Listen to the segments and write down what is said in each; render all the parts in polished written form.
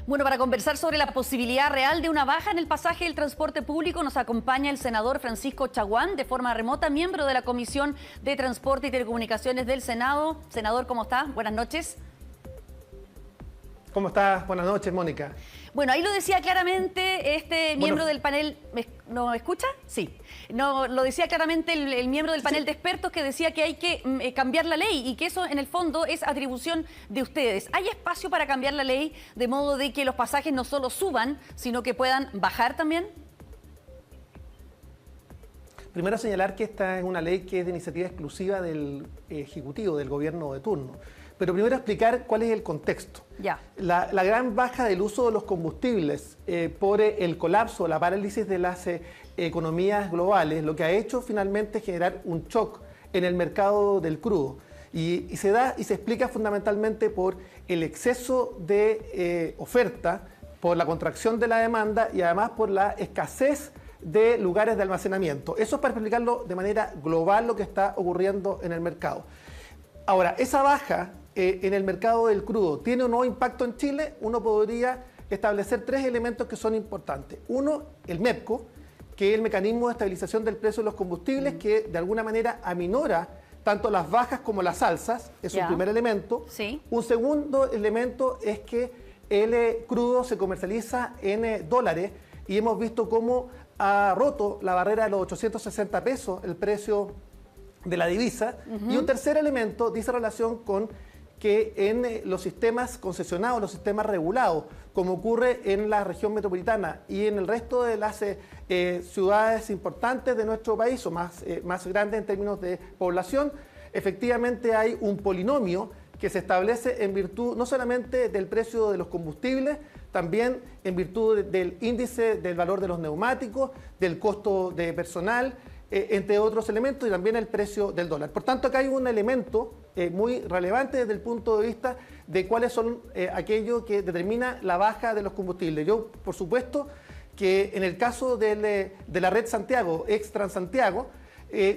Bueno, para conversar sobre la posibilidad real de una baja en el pasaje del transporte público nos acompaña el senador Francisco Chaguán, de forma remota, miembro de la Comisión de Transporte y Telecomunicaciones del Senado. Senador, ¿cómo está? Buenas noches. ¿Cómo estás? Buenas noches, Mónica. Bueno, ahí lo decía claramente este miembro del panel. ¿No escucha? Sí. No, lo decía claramente el miembro del panel de expertos, que decía que hay que cambiar la ley y que eso en el fondo es atribución de ustedes. ¿Hay espacio para cambiar la ley de modo de que los pasajes no solo suban, sino que puedan bajar también? Primero señalar que esta es una ley que es de iniciativa exclusiva del Ejecutivo, del gobierno de turno. Pero primero explicar cuál es el contexto. Ya. La gran baja del uso de los combustibles por el colapso, la parálisis de las economías globales, lo que ha hecho finalmente es generar un shock en el mercado del crudo. Y se explica fundamentalmente por el exceso de oferta, por la contracción de la demanda y además por la escasez de lugares de almacenamiento. Eso es para explicarlo de manera global lo que está ocurriendo en el mercado. Ahora, esa baja en el mercado del crudo, ¿tiene o no impacto en Chile? Uno podría establecer tres elementos que son importantes. Uno, el MEPCO, que es el mecanismo de estabilización del precio de los combustibles, que de alguna manera aminora tanto las bajas como las alzas, es un primer elemento. Sí. Un segundo elemento es que el crudo se comercializa en dólares y hemos visto cómo ha roto la barrera de los 860 pesos el precio de la divisa. Y un tercer elemento dice relación con que en los sistemas concesionados, los sistemas regulados, como ocurre en la región metropolitana y en el resto de las ciudades importantes de nuestro país, o más grandes en términos de población, efectivamente hay un polinomio que se establece en virtud no solamente del precio de los combustibles, también en virtud del índice del valor de los neumáticos, del costo de personal, entre otros elementos, y también el precio del dólar. Por tanto, acá hay un elemento muy relevante desde el punto de vista de cuáles son aquello que determina la baja de los combustibles. Yo, por supuesto, que en el caso de la red Santiago, ex Transantiago,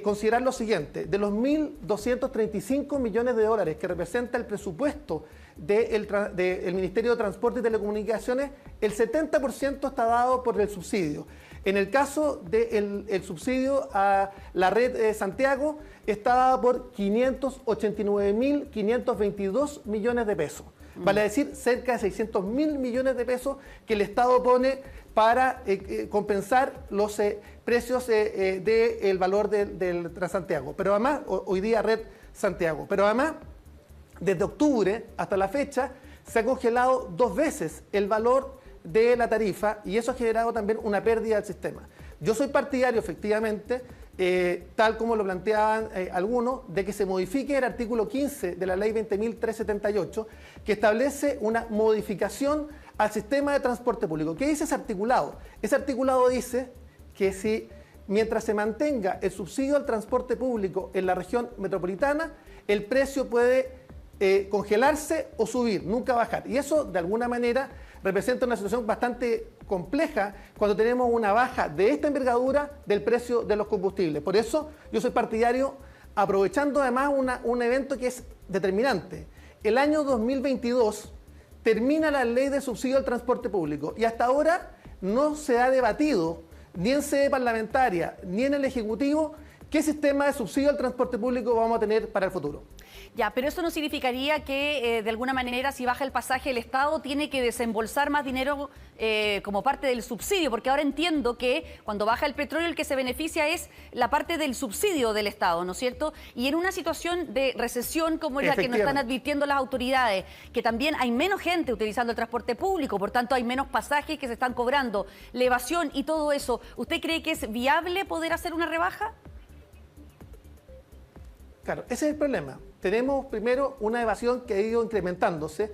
considerar lo siguiente: de los 1.235 millones de dólares que representa el presupuesto del Ministerio de Transporte y Telecomunicaciones, el 70% está dado por el subsidio. En el caso del subsidio a la red Santiago, está dado por 589.522 millones de pesos. Vale decir, cerca de 600.000 millones de pesos que el Estado pone para compensar los precios del valor del Transantiago. Pero además, hoy día red Santiago. Pero además, desde octubre hasta la fecha, se ha congelado 2 veces el valor de la tarifa, y eso ha generado también una pérdida del sistema. Yo soy partidario, efectivamente, tal como lo planteaban algunos, de que se modifique el artículo 15 de la ley 20.378, que establece una modificación al sistema de transporte público. ¿Qué dice ese articulado? Ese articulado dice que mientras se mantenga el subsidio al transporte público en la región metropolitana, el precio puede congelarse o subir, nunca bajar. Y eso, de alguna manera, representa una situación bastante compleja cuando tenemos una baja de esta envergadura del precio de los combustibles. Por eso yo soy partidario, aprovechando además un evento que es determinante. El año 2022 termina la ley de subsidio al transporte público y hasta ahora no se ha debatido ni en sede parlamentaria ni en el Ejecutivo qué sistema de subsidio al transporte público vamos a tener para el futuro. Ya, pero eso no significaría que de alguna manera, si baja el pasaje, el Estado tiene que desembolsar más dinero como parte del subsidio, porque ahora entiendo que cuando baja el petróleo el que se beneficia es la parte del subsidio del Estado, ¿no es cierto? Y en una situación de recesión como es la que nos están advirtiendo las autoridades, que también hay menos gente utilizando el transporte público, por tanto hay menos pasajes que se están cobrando, la evasión y todo eso, ¿usted cree que es viable poder hacer una rebaja? Claro, ese es el problema. Tenemos primero una evasión que ha ido incrementándose.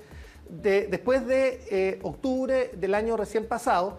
Después de octubre del año recién pasado,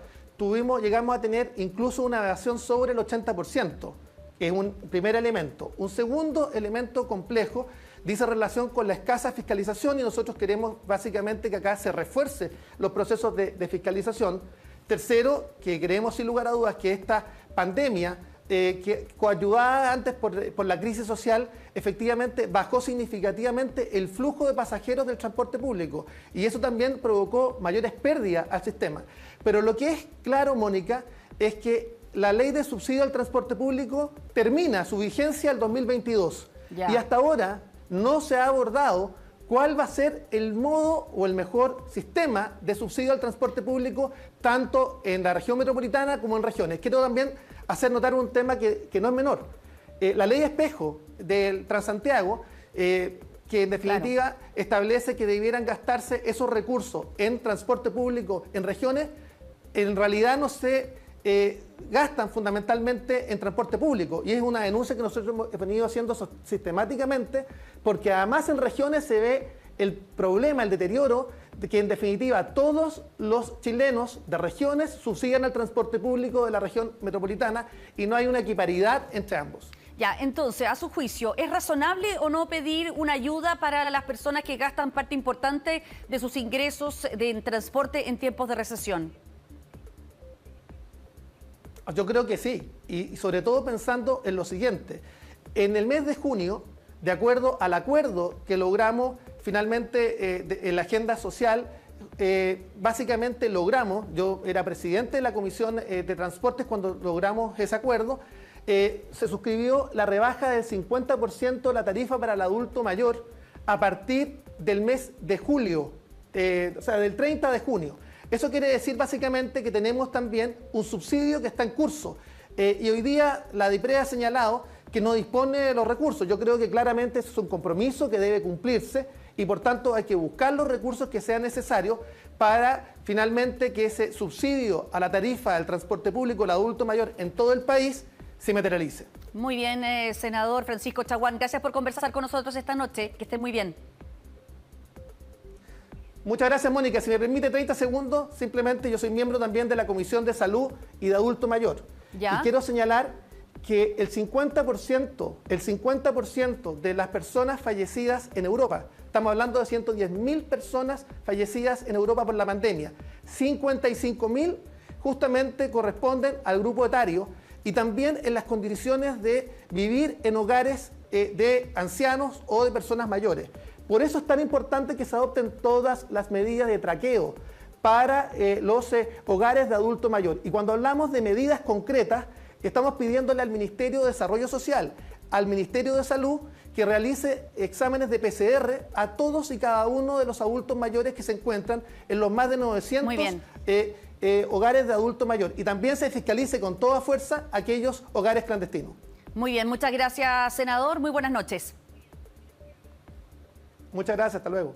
llegamos a tener incluso una evasión sobre el 80%, que es un primer elemento. Un segundo elemento complejo dice relación con la escasa fiscalización, y nosotros queremos básicamente que acá se refuerce los procesos de fiscalización. Tercero, que creemos sin lugar a dudas que esta pandemia que coayudada antes por la crisis social, efectivamente bajó significativamente el flujo de pasajeros del transporte público y eso también provocó mayores pérdidas al sistema. Pero lo que es claro, Mónica, es que la ley de subsidio al transporte público termina su vigencia el 2022 y hasta ahora no se ha abordado cuál va a ser el modo o el mejor sistema de subsidio al transporte público, tanto en la región metropolitana como en regiones. Quiero también hacer notar un tema que no es menor. La ley espejo del Transantiago, que en definitiva establece que debieran gastarse esos recursos en transporte público en regiones, en realidad no se gastan fundamentalmente en transporte público y es una denuncia que nosotros hemos venido haciendo sistemáticamente porque además en regiones se ve el problema, el deterioro de que en definitiva todos los chilenos de regiones subsidian al transporte público de la región metropolitana y no hay una equiparidad entre ambos. Ya, entonces, a su juicio, ¿es razonable o no pedir una ayuda para las personas que gastan parte importante de sus ingresos en transporte en tiempos de recesión? Yo creo que sí, y sobre todo pensando en lo siguiente. En el mes de junio, de acuerdo al acuerdo que logramos finalmente en la agenda social, básicamente logramos, yo era presidente de la Comisión de Transportes cuando logramos ese acuerdo, se suscribió la rebaja del 50% de la tarifa para el adulto mayor a partir del mes de julio, o sea, del 30 de junio. Eso quiere decir básicamente que tenemos también un subsidio que está en curso y hoy día la DIPRE ha señalado que no dispone de los recursos. Yo creo que claramente eso es un compromiso que debe cumplirse y por tanto hay que buscar los recursos que sean necesarios para finalmente que ese subsidio a la tarifa del transporte público, el adulto mayor en todo el país, se materialice. Muy bien, senador Francisco Chaguán, gracias por conversar con nosotros esta noche. Que esté muy bien. Muchas gracias, Mónica. Si me permite 30 segundos, simplemente yo soy miembro también de la Comisión de Salud y de Adulto Mayor. ¿Ya? Y quiero señalar que el 50% de las personas fallecidas en Europa, estamos hablando de 110.000 personas fallecidas en Europa por la pandemia, 55.000 justamente corresponden al grupo etario y también en las condiciones de vivir en hogares de ancianos o de personas mayores. Por eso es tan importante que se adopten todas las medidas de traqueo para los hogares de adulto mayor. Y cuando hablamos de medidas concretas, estamos pidiéndole al Ministerio de Desarrollo Social, al Ministerio de Salud, que realice exámenes de PCR a todos y cada uno de los adultos mayores que se encuentran en los más de 900 hogares de adulto mayor. Y también se fiscalice con toda fuerza aquellos hogares clandestinos. Muy bien, muchas gracias, senador. Muy buenas noches. Muchas gracias, hasta luego.